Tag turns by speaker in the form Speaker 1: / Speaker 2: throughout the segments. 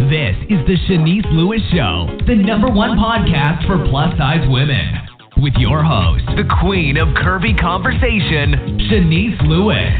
Speaker 1: This is the Shanice Lewis Show, the #1 podcast for plus-size women. With your host, the queen of curvy conversation, Shanice Lewis.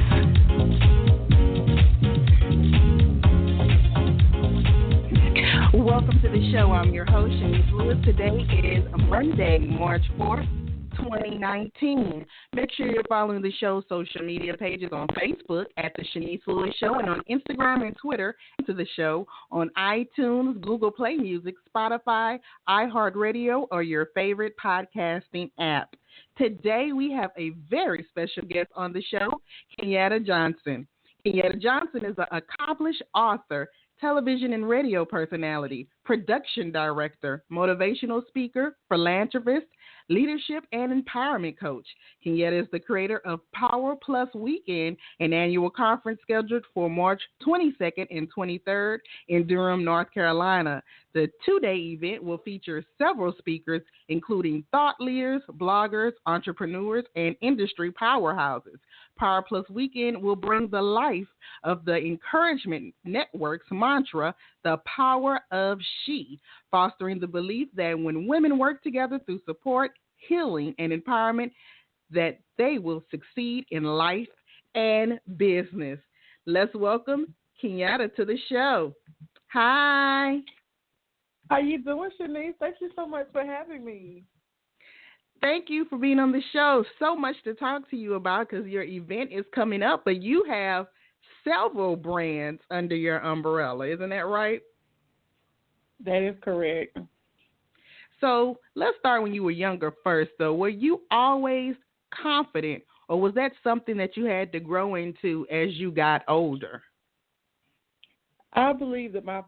Speaker 2: Welcome to the show. I'm your host, Shanice Lewis. Today is Monday, March 4th, 2019. Make sure you're following the show's social media pages on Facebook at The Shanice Lewis Show and on Instagram and Twitter to the show on iTunes, Google Play Music, Spotify, iHeartRadio, or your favorite podcasting app. Today we have a very special guest on the show, Kenyatta Johnson. Kenyatta Johnson is an accomplished author, television and radio personality, production director, motivational speaker, philanthropist, leadership and empowerment coach. Kenyatta is the creator of Power Plus Weekend, an annual conference scheduled for March 22nd and 23rd in Durham, North Carolina. The two-day event will feature several speakers, including thought leaders, bloggers, entrepreneurs, and industry powerhouses. Power Plus Weekend will bring the life of the Encouragement Network's mantra, the Power of S.H.E, fostering the belief that when women work together through support, healing, and empowerment, that they will succeed in life and business. Let's welcome Kenyatta to the show. Hi.
Speaker 3: How you doing, Shanice? Thank you so much for having me.
Speaker 2: Thank you for being on the show. So much to talk to you about because your event is coming up, but you have several brands under your umbrella. Isn't that right?
Speaker 3: That is correct.
Speaker 2: So let's start when you were younger first, though. Were you always confident, or was that something that you had to grow into as you got older?
Speaker 3: I believe that my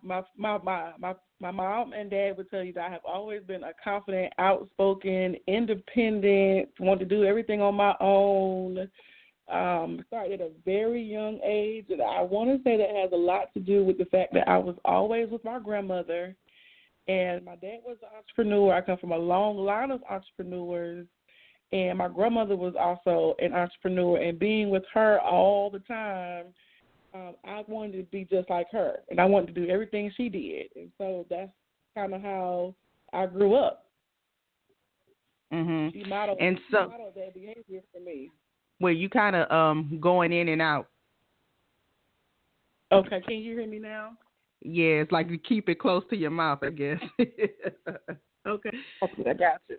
Speaker 3: mom and dad would tell you that I have always been a confident, outspoken, independent, want to do everything on my own. Started at a very young age, and I want to say that has a lot to do with the fact that I was always with my grandmother, and my dad was an entrepreneur. I come from a long line of entrepreneurs, and my grandmother was also an entrepreneur, and being with her all the time, I wanted to be just like her, and I wanted to do everything she did, and so that's kind of how I grew up.
Speaker 2: Mm-hmm.
Speaker 3: She modeled that behavior for me.
Speaker 2: Well, you kind of going in and out.
Speaker 3: Okay, can you hear me now?
Speaker 2: Yeah, it's like you keep it close to your mouth, I guess.
Speaker 3: Okay, I got you.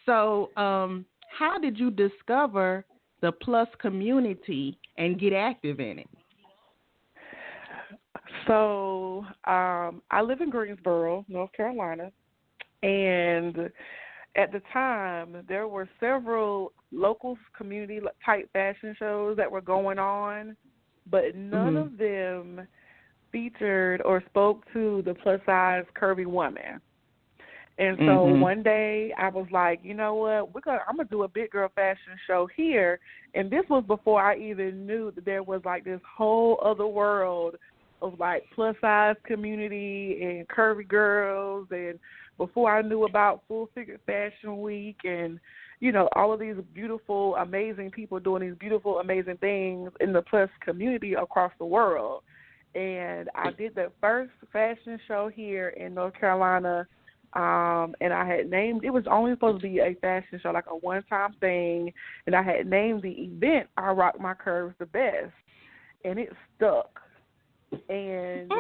Speaker 2: So, how did you discover the Plus community and get active in it?
Speaker 3: So, I live in Greensboro, North Carolina, and at the time, there were several local community-type fashion shows that were going on, but none of them featured or spoke to the plus-size curvy woman. And so one day I was like, you know what, I'm going to do a big girl fashion show here. And this was before I even knew that there was like this whole other world of like plus-size community and curvy girls, and before I knew about Full Figure Fashion Week and, you know, all of these beautiful, amazing people doing these beautiful, amazing things in the plus community across the world. And I did the first fashion show here in North Carolina, and I had named, it was only supposed to be a fashion show, like a one-time thing, and I had named the event I Rock My Curves the Best, and it stuck. And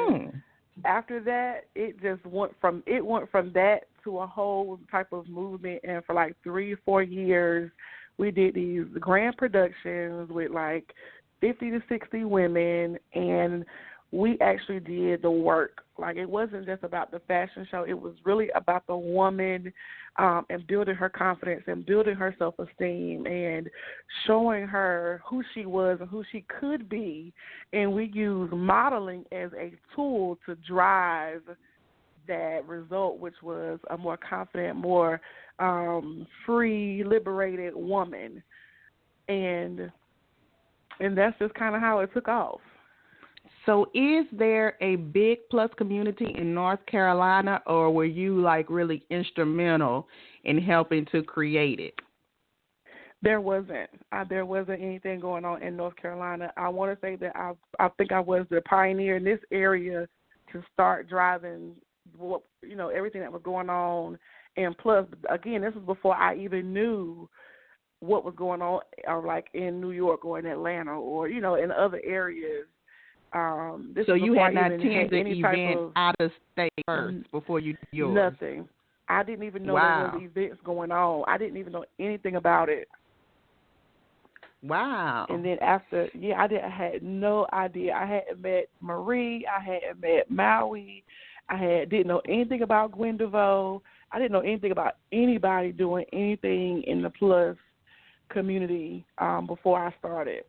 Speaker 3: after that, it just went from that to a whole type of movement, and for like 3 or 4 years, we did these grand productions with like 50 to 60 women, and we actually did the work. Like, it wasn't just about the fashion show. It was really about the woman and building her confidence and building her self-esteem and showing her who she was and who she could be. And we used modeling as a tool to drive that result, which was a more confident, more free, liberated woman. And that's just kind of how it took off.
Speaker 2: So is there a big plus community in North Carolina, or were you like really instrumental in helping to create it?
Speaker 3: There wasn't anything going on in North Carolina. I want to say that I think I was the pioneer in this area to start driving everything that was going on. And plus, again, this was before I even knew what was going on, or like in New York or in Atlanta or in other areas.
Speaker 2: So you had not attended any event out of state first before you did yours?
Speaker 3: Nothing. I didn't even know there was events going on. I didn't even know anything about it.
Speaker 2: Wow.
Speaker 3: And then after, I had no idea. I hadn't met Marie. I hadn't met Maui. Didn't know anything about Gwen DeVoe. I didn't know anything about anybody doing anything in the Plus community before I started.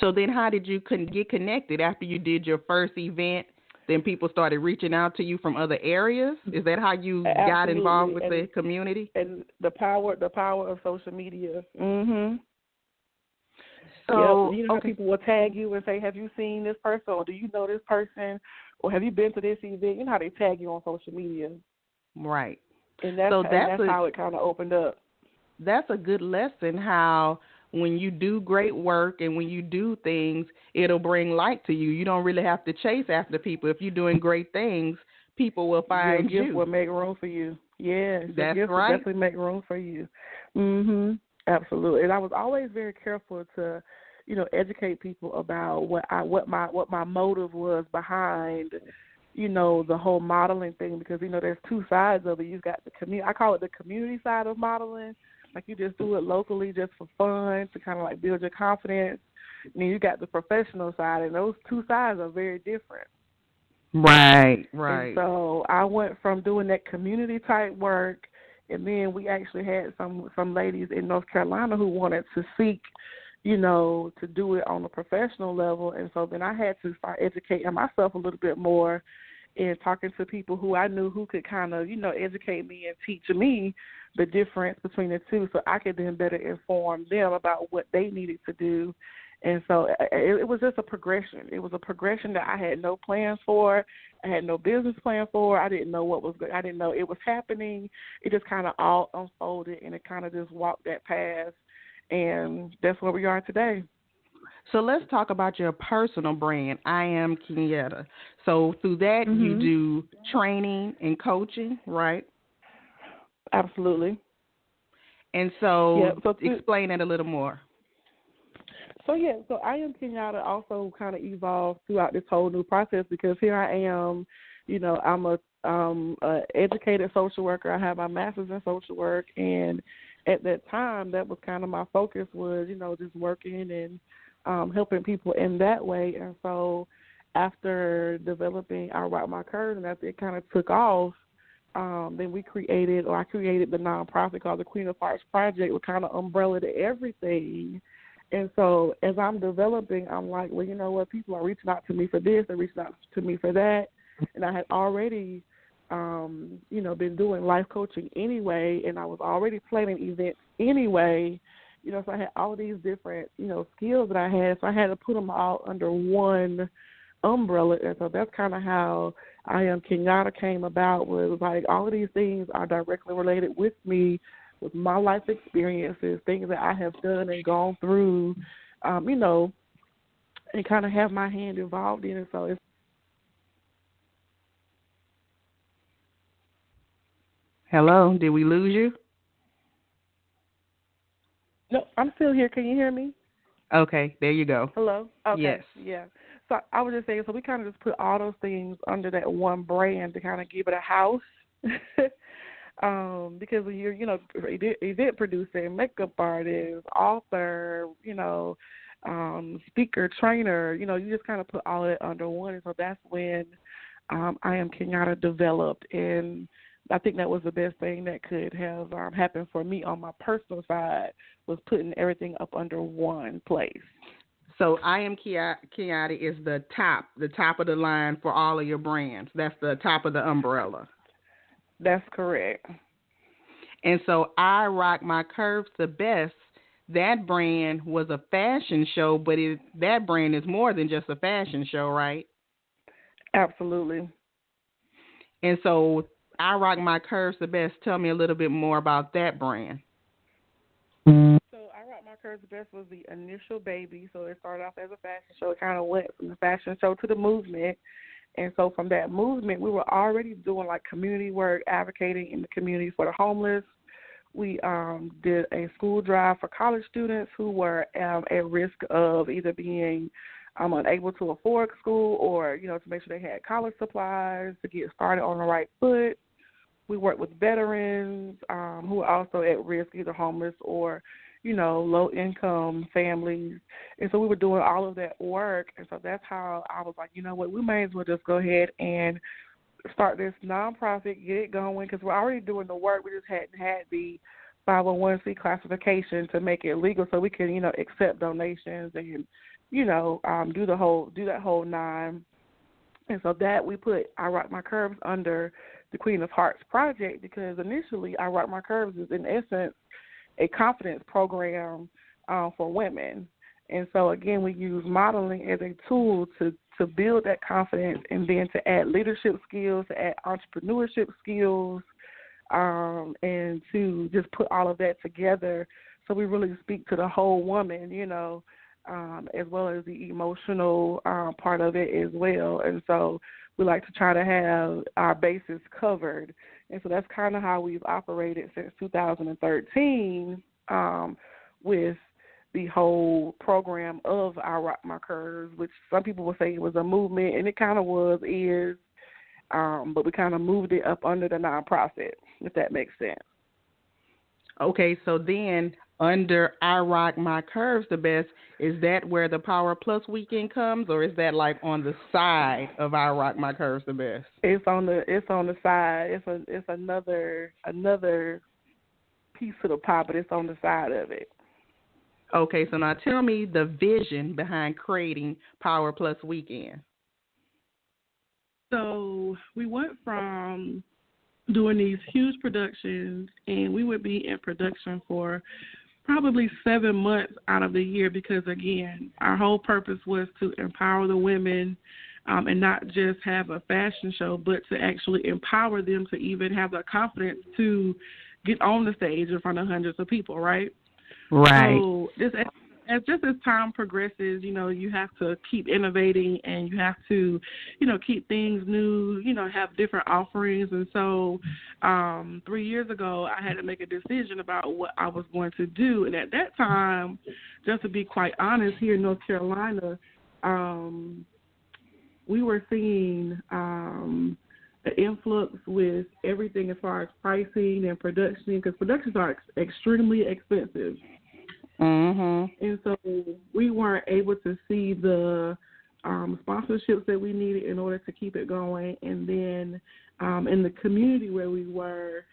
Speaker 2: So then how did you get connected after you did your first event? Then people started reaching out to you from other areas? Is that how you got involved with the community?
Speaker 3: And the power of social media. Mm-hmm.
Speaker 2: So
Speaker 3: how people will tag you and say, have you seen this person, or do you know this person, or have you been to this event? You know how they tag you on social media.
Speaker 2: Right.
Speaker 3: And that's how it kind of opened up.
Speaker 2: That's a good lesson, how when you do great work and when you do things, it'll bring light to you. You don't really have to chase after people. If you're doing great things, people will find you.
Speaker 3: Your gift will make room for you. Yes,
Speaker 2: that's
Speaker 3: gift
Speaker 2: right.
Speaker 3: will definitely make room for you. Mm-hmm. Absolutely. And I was always very careful to, educate people about what my motive was behind, the whole modeling thing, because there's two sides of it. You've got the community. I call it the community side of modeling. Like, you just do it locally just for fun to kind of like build your confidence. And then you got the professional side, and those two sides are very different.
Speaker 2: Right.
Speaker 3: And so I went from doing that community type work, and then we actually had some ladies in North Carolina who wanted to seek, to do it on a professional level. And so then I had to start educating myself a little bit more and talking to people who I knew who could kind of, educate me and teach me the difference between the two, so I could then better inform them about what they needed to do. And so it was just a progression. It was a progression that I had no plans for. I had no business plan for. I didn't know I didn't know it was happening. It just kind of all unfolded, and it kind of just walked that path. And that's where we are today.
Speaker 2: So let's talk about your personal brand, I Am Kenyatta. So through that, you do training and coaching, right?
Speaker 3: Absolutely.
Speaker 2: And so, explain that a little more.
Speaker 3: So I Am Kenyatta also kind of evolved throughout this whole new process, because here I am, I'm a educated social worker. I have my master's in social work, and at that time, that was kind of my focus, was, just working and helping people in that way. And so after developing I Rock My Curves, and after it kind of took off, then I created the nonprofit called the Queen of Hearts Project, with kind of umbrella to everything. And so as I'm developing, I'm like, well, you know what, people are reaching out to me for this, they're reaching out to me for that. And I had already, been doing life coaching anyway, and I was already planning events anyway. So I had all these different, skills that I had, so I had to put them all under one umbrella. And so that's kind of how I Am Kenyatta came about, was like all of these things are directly related with me, with my life experiences, things that I have done and gone through, and kind of have my hand involved in it. So it's
Speaker 2: Hello, did we lose you?
Speaker 3: No, I'm still here. Can you hear me?
Speaker 2: Okay, there you go.
Speaker 3: Hello? Okay.
Speaker 2: Yes.
Speaker 3: Yeah. So I was just saying, so we kind of just put all those things under that one brand to kind of give it a house. Because when you're, event producer, makeup artist, author, speaker, trainer, you just kind of put all of it under one. And so that's when I Am Kenyatta developed. And I think that was the best thing that could have happened for me on my personal side, was putting everything up under one place.
Speaker 2: So I Am Kenyatta is the top of the line for all of your brands. That's the top of the umbrella.
Speaker 3: That's correct.
Speaker 2: And so I Rock My Curves the Best, that brand was a fashion show, but that brand is more than just a fashion show, right?
Speaker 3: Absolutely.
Speaker 2: And so I Rock My Curves the Best, tell me a little bit more about that brand.
Speaker 3: So I Rock My Curves the Best was the initial baby. So it started off as a fashion show. It kind of went from the fashion show to the movement. And so from that movement, we were already doing like community work, advocating in the community for the homeless. We did a school drive for college students who were at risk of either being unable to afford school or, to make sure they had college supplies to get started on the right foot. We worked with veterans who are also at risk, either homeless or, low-income families. And so we were doing all of that work. And so that's how I was like, you know what, we may as well just go ahead and start this nonprofit, get it going, because we're already doing the work. We just hadn't had the 501c classification to make it legal so we can, accept donations and, do that whole nine. And so that we put I Rock My Curves under the Queen of Hearts project, because initially I Rock My Curves is in essence a confidence program for women. And so again, we use modeling as a tool to build that confidence, and then to add leadership skills, to add entrepreneurship skills, and to just put all of that together so we really speak to the whole woman, as well as the emotional part of it as well. And so we like to try to have our bases covered. And so that's kind of how we've operated since 2013 with the whole program of I Rock My Curves, which some people will say it was a movement, and it kind of is, but we kind of moved it up under the nonprofit, if that makes sense.
Speaker 2: Okay, so then under I Rock My Curves the Best, is that where the Power Plus weekend comes, or is that like on the side of I Rock My Curves the Best?
Speaker 3: It's on the side. It's another piece of the pie, but it's on the side of it.
Speaker 2: Okay, so now tell me the vision behind creating Power Plus weekend.
Speaker 3: So we went from doing these huge productions, and we would be in production for probably 7 months out of the year, because, again, our whole purpose was to empower the women and not just have a fashion show, but to actually empower them to even have the confidence to get on the stage in front of hundreds of people, right?
Speaker 2: Right.
Speaker 3: So as time progresses, you have to keep innovating, and you have to, keep things new, have different offerings. And so 3 years ago, I had to make a decision about what I was going to do. And at that time, just to be quite honest, here in North Carolina, we were seeing an influx with everything as far as pricing and production, because productions are extremely expensive.
Speaker 2: Mm-hmm.
Speaker 3: And so we weren't able to see the sponsorships that we needed in order to keep it going. And then in the community where we were,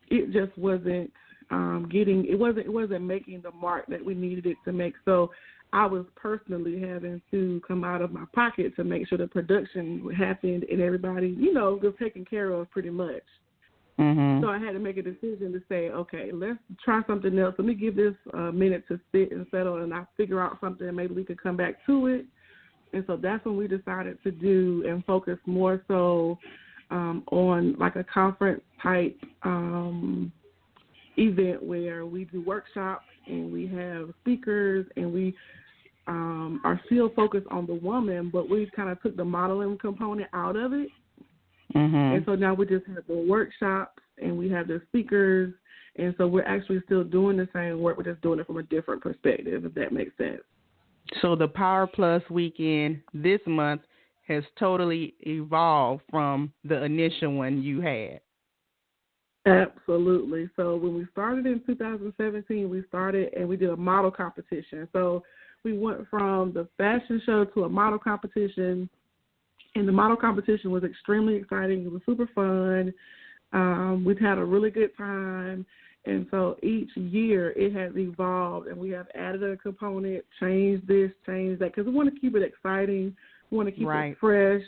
Speaker 3: it just wasn't it wasn't making the mark that we needed it to make. So I was personally having to come out of my pocket to make sure the production happened and everybody, was taken care of pretty much.
Speaker 2: Mm-hmm.
Speaker 3: So I had to make a decision to say, okay, let's try something else. Let me give this a minute to sit and settle, and I figure out something, and maybe we could come back to it. And so that's when we decided to do and focus more so on like a conference type event where we do workshops and we have speakers, and we are still focused on the woman, but we kind of took the modeling component out of it.
Speaker 2: Mm-hmm.
Speaker 3: And so now we just have the workshops and we have the speakers. And so we're actually still doing the same work. We're just doing it from a different perspective, if that makes sense.
Speaker 2: So the Power Plus weekend this month has totally evolved from the initial one you had.
Speaker 3: Absolutely. So when we started in 2017, we started and we did a model competition. So we went from the fashion show to a model competition. And the model competition was extremely exciting. It was super fun. We've had a really good time. And so each year it has evolved, and we have added a component, changed this, changed that, because we want to keep it exciting. We want to keep it fresh.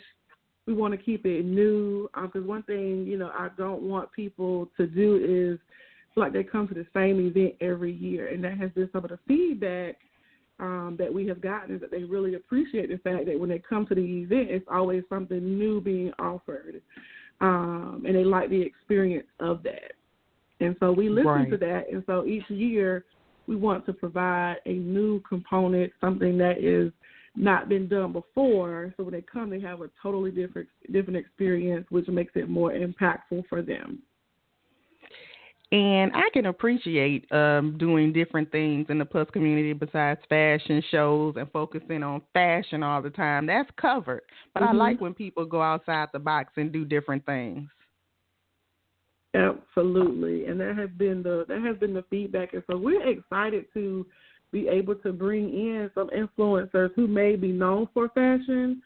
Speaker 3: We want to keep it new. Because one thing, I don't want people to do is feel like they come to the same event every year. And that has been some of the feedback that we have gotten, is that they really appreciate the fact that when they come to the event, it's always something new being offered, and they like the experience of that. And so we listen to that, and so each year we want to provide a new component, something that is not been done before. So when they come, they have a totally different experience, which makes it more impactful for them.
Speaker 2: And I can appreciate doing different things in the Plus community besides fashion shows and focusing on fashion all the time. That's covered. But I like when people go outside the box and do different things.
Speaker 3: Absolutely, and that has been the feedback, and so we're excited to be able to bring in some influencers who may be known for fashion,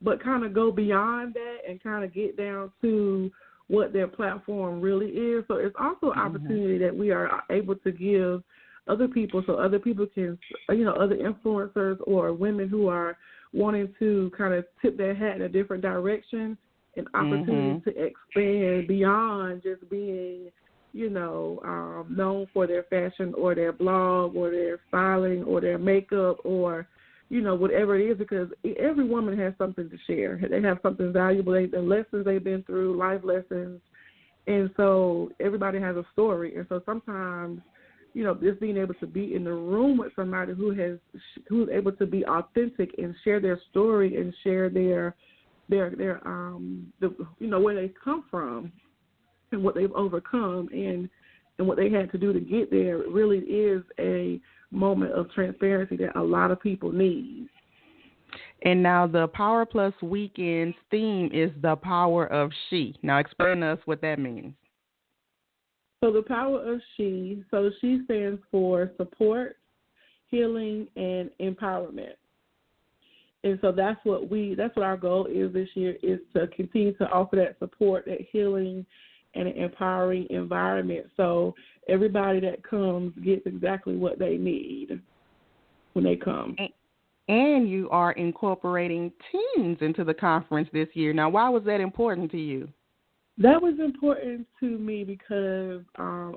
Speaker 3: but kind of go beyond that and kind of get down to what their platform really is. So it's also an opportunity that we are able to give other people, so other people can, other influencers or women who are wanting to kind of tip their hat in a different direction, an opportunity to expand beyond just being, known for their fashion or their blog or their styling or their makeup or, whatever it is, because every woman has something to share. They have something valuable, the lessons they've been through, life lessons, and so everybody has a story. And so sometimes, just being able to be in the room with somebody who's able to be authentic and share their story and share their where they come from and what they've overcome and what they had to do to get there really is a moment of transparency that a lot of people need.
Speaker 2: And now the Power Plus Weekend's theme is the Power of She. Now explain to us what that means.
Speaker 3: So the Power of She, so she stands for support, healing, and empowerment. And so that's what our goal is this year, is to continue to offer that support, that healing, and an empowering environment. So everybody that comes gets exactly what they need when they come.
Speaker 2: And you are incorporating teens into the conference this year. Now, why was that important to you?
Speaker 3: That was important to me because,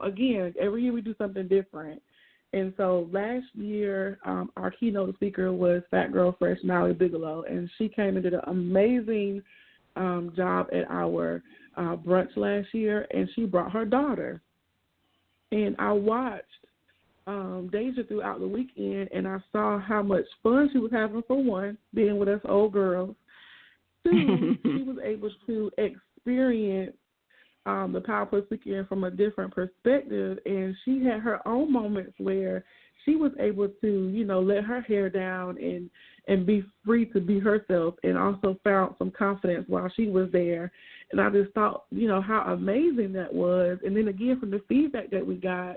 Speaker 3: again, every year we do something different. And so last year, our keynote speaker was Fat Girl Fresh Molly Bigelow, and she came and did an amazing job at our brunch last year, and she brought her daughter. And I watched Deja throughout the weekend, and I saw how much fun she was having, for one, being with us old girls. Two, she was able to experience the Power Plus Weekend from a different perspective, and she had her own moments where she was able to, let her hair down and be free to be herself, and also found some confidence while she was there. And I just thought, how amazing that was. And then again, from the feedback that we got,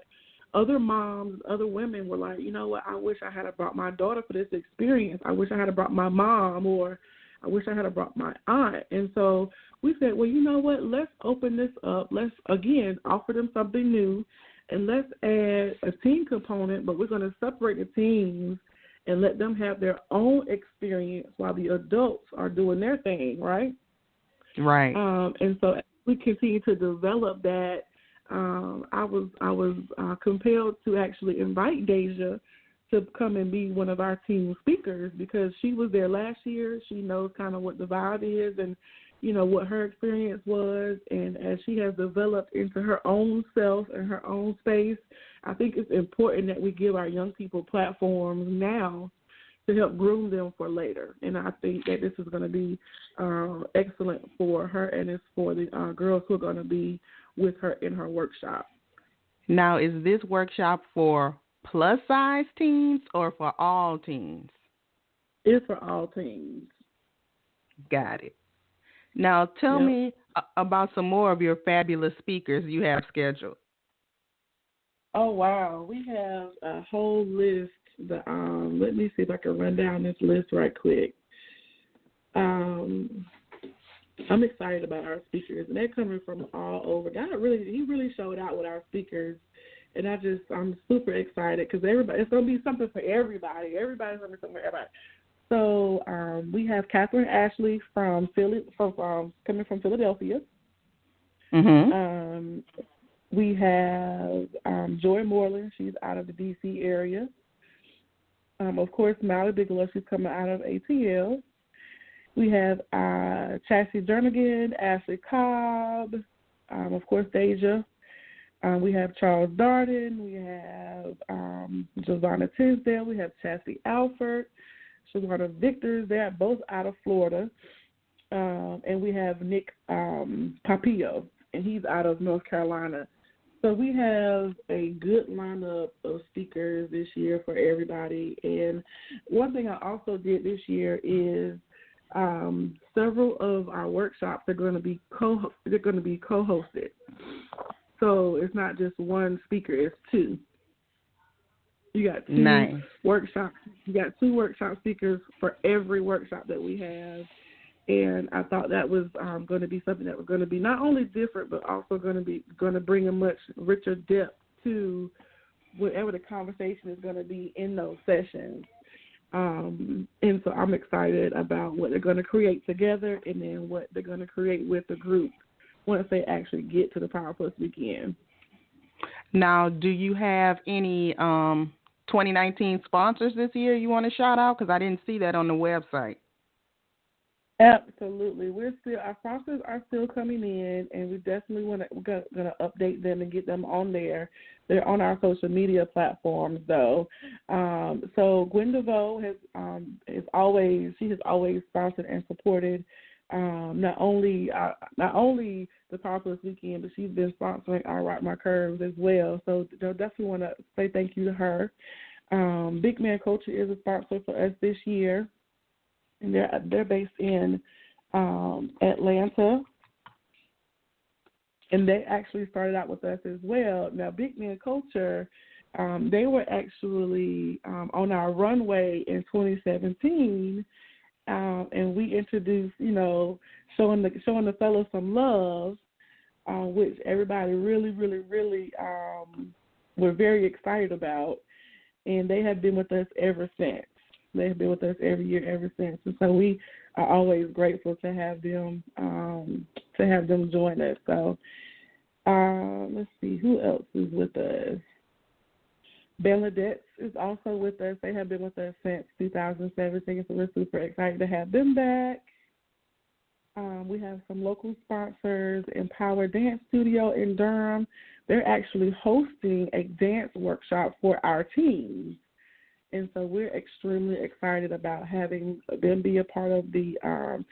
Speaker 3: other moms, other women were like, I wish I had brought my daughter for this experience. I wish I had brought my mom, or I wish I had brought my aunt. And so we said, well, you know what, let's open this up. Let's, again, offer them something new, and let's add a teen component, but we're going to separate the teens and let them have their own experience while the adults are doing their thing, right?
Speaker 2: Right.
Speaker 3: And so as we continue to develop that, I was compelled to actually invite Deja to come and be one of our team speakers, because she was there last year. She knows kind of what the vibe is and, what her experience was. And as she has developed into her own self and her own space, I think it's important that we give our young people platforms now to help groom them for later. And I think that this is going to be excellent for her, and it's for the girls who are going to be with her in her workshop.
Speaker 2: Now, is this workshop for plus-size teens or for all teens?
Speaker 3: It's for all teens.
Speaker 2: Got it. Now, tell me about some more of your fabulous speakers you have scheduled.
Speaker 3: Oh, wow. We have a whole list. Let me see if I can run down this list right quick. I'm excited about our speakers, and they're coming from all over. He really showed out with our speakers, and I'm super excited because it's going to be something for everybody. Everybody's going to be something for everybody. So we have Catherine Ashley coming from Philadelphia.
Speaker 2: Mm-hmm.
Speaker 3: We have Joy Moreland. She's out of the D.C. area. Of course, Molly Bigelow. She's coming out of ATL. We have Chassie Jernigan, Ashley Cobb, of course, Deja. We have Charles Darden. We have Giovanna Tisdale. We have Chassie Alford, Shawana Victors. They're both out of Florida. And we have Nick Papillo, and he's out of North Carolina. So we have a good lineup of speakers this year for everybody. And one thing I also did this year is several of our workshops are going to be co-hosted. So it's not just one speaker; it's two. You got two workshops. You got two workshop speakers for every workshop that we have. And I thought that was going to be something that was going to be not only different, but also going to bring a much richer depth to whatever the conversation is going to be in those sessions. And so I'm excited about what they're going to create together, and then what they're going to create with the group once they actually get to the Power Plus weekend.
Speaker 2: Now, do you have any 2019 sponsors this year you want to shout out? Because I didn't see that on the website.
Speaker 3: Absolutely. Our sponsors are still coming in, and we definitely we're going to update them and get them on there. They're on our social media platforms, though. So Gwen DeVoe has always sponsored and supported not only the Power Plus weekend, but she's been sponsoring I Rock My Curves as well. So I definitely want to say thank you to her. Big Man Culture is a sponsor for us this year. And they're based in Atlanta, and they actually started out with us as well. Now, Big Man Culture, they were actually on our runway in 2017, and we introduced, showing the fellows some love, which everybody really, really, really were very excited about, and they have been with us ever since. They have been with us every year ever since, and so we are always grateful to have them join us. So let's see who else is with us. Bernadette is also with us. They have been with us since 2017, so we're super excited to have them back. We have some local sponsors. Empower Dance Studio in Durham. They're actually hosting a dance workshop for our teams. And so we're extremely excited about having them be a part of the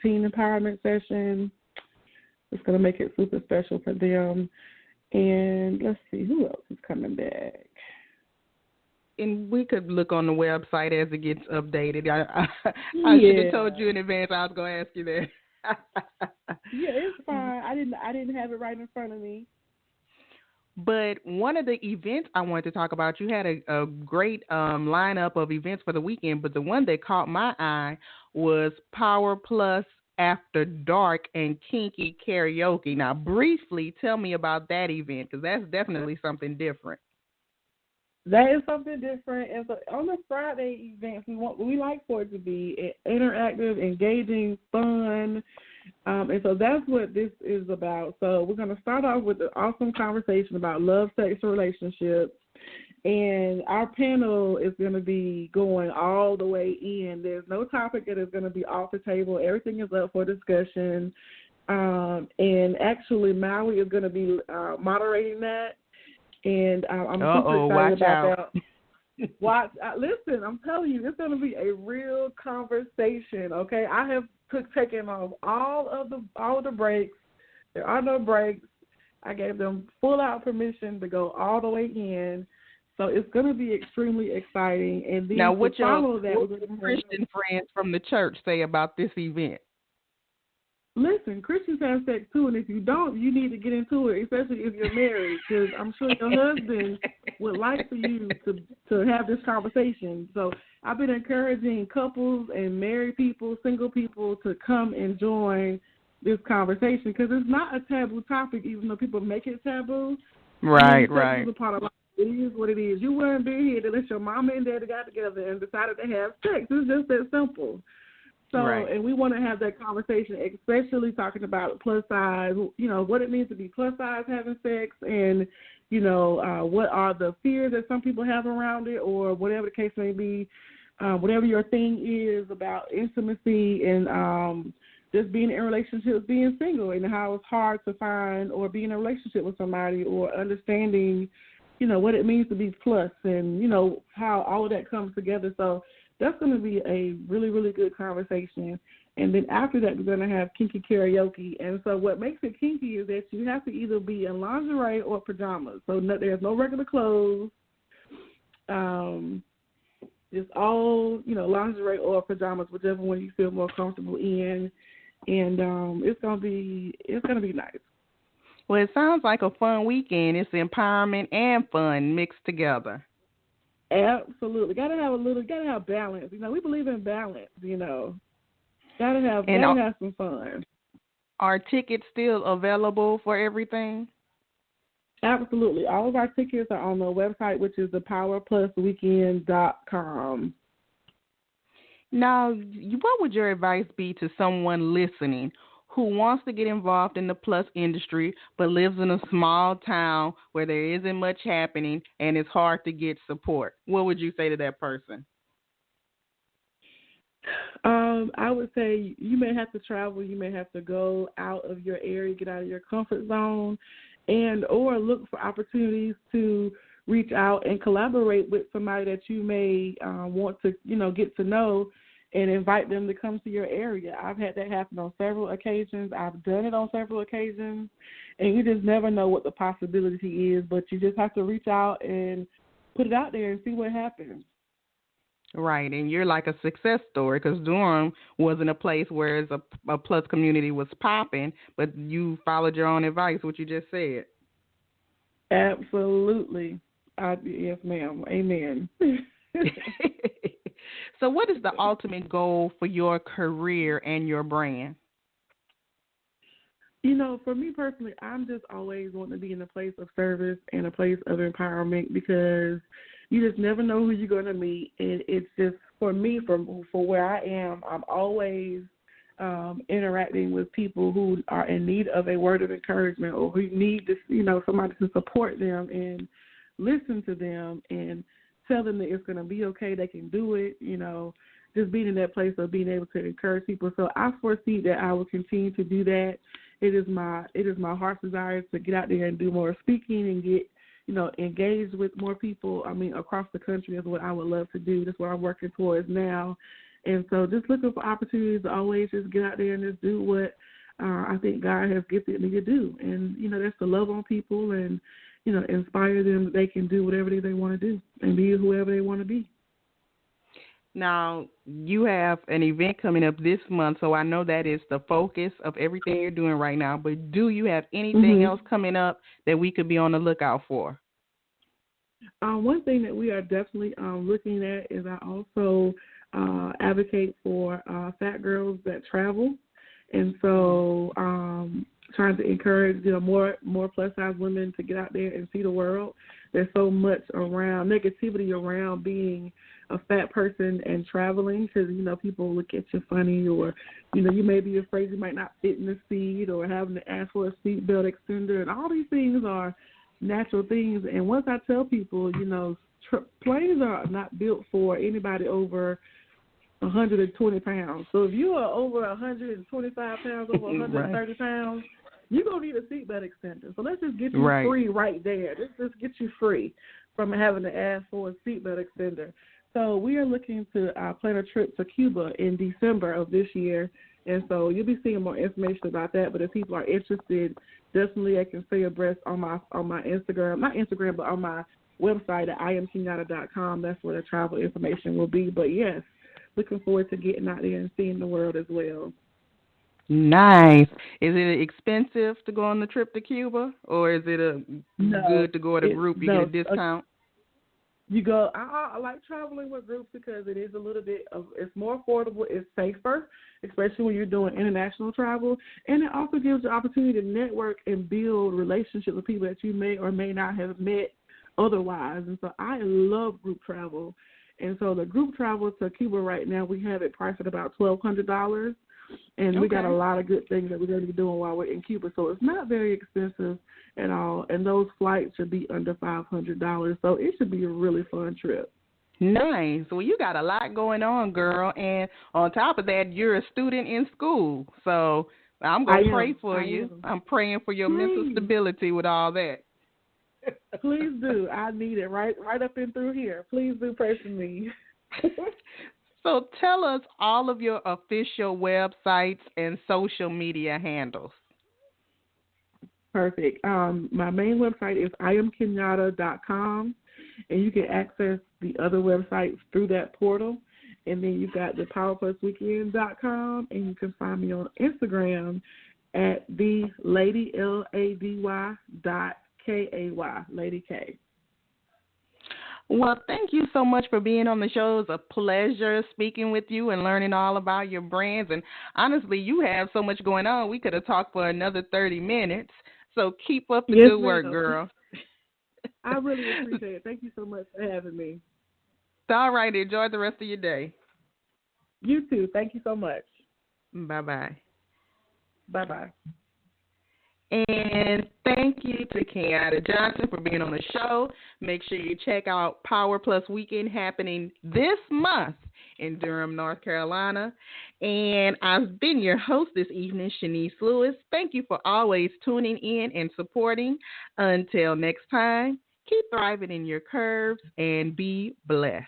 Speaker 3: teen empowerment session. It's going to make it super special for them. And let's see, who else is coming back?
Speaker 2: And we could look on the website as it gets updated. I should have told you in advance I was going to ask you that.
Speaker 3: Yeah, it's fine. I didn't have it right in front of me.
Speaker 2: But one of the events I wanted to talk about, you had a great lineup of events for the weekend, but the one that caught my eye was Power Plus After Dark and Kinky Karaoke. Now, briefly, tell me about that event, because that's definitely something different.
Speaker 3: That is something different. And so on the Friday events, we like for it to be interactive, engaging, fun. And so that's what this is about. So we're going to start off with an awesome conversation about love, sex, and relationships. And our panel is going to be going all the way in. There's no topic that is going to be off the table. Everything is up for discussion. And actually, Maui is going to be moderating that. And I'm super excited about that. Listen, I'm telling you, it's going to be a real conversation, okay? I have taken off all the breaks. There are no breaks. I gave them full-out permission to go all the way in. So it's going to be extremely exciting. And then
Speaker 2: now, what your Christian friends from the church say about this event?
Speaker 3: Listen, Christians have sex too, and if you don't, you need to get into it, especially if you're married, because I'm sure your husband would like for you to have this conversation. So I've been encouraging couples and married people, single people, to come and join this conversation, because it's not a taboo topic, even though people make it taboo.
Speaker 2: Right.
Speaker 3: Sex is a part of life. It is what it is. You wouldn't be here unless your mama and daddy got together and decided to have sex. It's just that simple. So, right. And we want to have that conversation, especially talking about plus size, what it means to be plus size having sex, and, what are the fears that some people have around it, or whatever the case may be, whatever your thing is about intimacy and just being in relationships, being single, and how it's hard to find or be in a relationship with somebody, or understanding, what it means to be plus, and, how all of that comes together. So that's going to be a really, really good conversation. And then after that, we're going to have kinky karaoke. And so what makes it kinky is that you have to either be in lingerie or pajamas. So there's no regular clothes. Just all, lingerie or pajamas, whichever one you feel more comfortable in. And it's gonna be nice.
Speaker 2: Well, it sounds like a fun weekend. It's empowerment and fun mixed together.
Speaker 3: Absolutely, gotta have balance. We believe in balance. Gotta have some fun.
Speaker 2: Are tickets still available for everything?
Speaker 3: Absolutely. All of our tickets are on the website, which is thepowerplusweekend.com.
Speaker 2: Now, what would your advice be to someone listening who wants to get involved in the plus industry but lives in a small town where there isn't much happening and it's hard to get support? What would you say to that person?
Speaker 3: I would say you may have to travel. You may have to go out of your area, get out of your comfort zone, or look for opportunities to reach out and collaborate with somebody that you may want to, get to know and invite them to come to your area. I've had that happen on several occasions. I've done it on several occasions, and you just never know what the possibility is, but you just have to reach out and put it out there and see what happens.
Speaker 2: Right, and you're like a success story because Durham wasn't a place where a plus community was popping, but you followed your own advice, what you just said.
Speaker 3: Absolutely. Yes, ma'am. Amen.
Speaker 2: So what is the ultimate goal for your career and your brand?
Speaker 3: For me personally, I'm just always wanting to be in a place of service and a place of empowerment because you just never know who you're going to meet. And it's just, for me, for where I am, I'm always interacting with people who are in need of a word of encouragement or who need this, somebody to support them and listen to them and tell them that it's going to be okay, they can do it, just being in that place of being able to encourage people. So I foresee that I will continue to do that. It is my heart's desire to get out there and do more speaking and get, engaged with more people. Across the country is what I would love to do. That's what I'm working towards now. And so just looking for opportunities to always just get out there and just do what I think God has gifted me to do. And, that's to love on people and, inspire them that they can do whatever they want to do and be whoever they want to be.
Speaker 2: Now, you have an event coming up this month, so I know that is the focus of everything you're doing right now, but do you have anything else coming up that we could be on the lookout for?
Speaker 3: One thing that we are definitely looking at is I also advocate for fat girls that travel, and so trying to encourage more plus-size women to get out there and see the world. There's so much around negativity around being a fat person and traveling because, people look at you funny or, you may be afraid you might not fit in the seat or having to ask for a seatbelt extender. And all these things are natural things. And once I tell people, planes are not built for anybody over 120 pounds. So if you are over 125 pounds, over 130 pounds, you're going to need a seatbelt extender. So let's just get you free right there. Let's just get you free from having to ask for a seatbelt extender. So we are looking to plan a trip to Cuba in December of this year. And so you'll be seeing more information about that. But if people are interested, definitely I can stay abreast on my Instagram, not Instagram, but on my website at imkenyatta.com. That's where the travel information will be. But, yes, looking forward to getting out there and seeing the world as well.
Speaker 2: Nice. Is it expensive to go on the trip to Cuba, or is it good to go at a group? You get a discount?
Speaker 3: You go. I like traveling with groups because it is a little bit it's more affordable, it's safer, especially when you're doing international travel, and it also gives you the opportunity to network and build relationships with people that you may or may not have met otherwise. And so I love group travel. And so the group travel to Cuba right now, we have it priced at about $1,200. And we got a lot of good things that we're going to be doing while we're in Cuba. So it's not very expensive at all. And those flights should be under $500. So it should be a really fun trip.
Speaker 2: Nice. Well, you got a lot going on, girl. And on top of that, you're a student in school. So I'm going to pray for you. I'm praying for your mental stability with all that.
Speaker 3: Please do. I need it right up and through here. Please do pray for me.
Speaker 2: So tell us all of your official websites and social media handles.
Speaker 3: Perfect. My main website is iamkenyatta.com, and you can access the other websites through that portal. And then you've got the powerplusweekend.com, and you can find me on Instagram at the Lady LADY.KAY, Lady K.
Speaker 2: Well, thank you so much for being on the show. It's a pleasure speaking with you and learning all about your brands. And honestly, you have so much going on. We could have talked for another 30 minutes. So keep up the good work, girl.
Speaker 3: I really appreciate it. Thank you so much for having me.
Speaker 2: All right. Enjoy the rest of your day.
Speaker 3: You too. Thank you so much.
Speaker 2: Bye-bye.
Speaker 3: Bye-bye.
Speaker 2: And thank you to Kenyatta Johnson for being on the show. Make sure you check out Power Plus Weekend happening this month in Durham, North Carolina. And I've been your host this evening, Shanice Lewis. Thank you for always tuning in and supporting. Until next time, keep thriving in your curves and be blessed.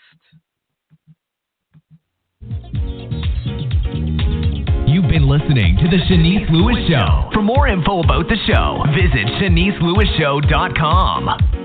Speaker 1: You've been listening to The Shanice Lewis Show. For more info about the show, visit ShaniceLewisShow.com.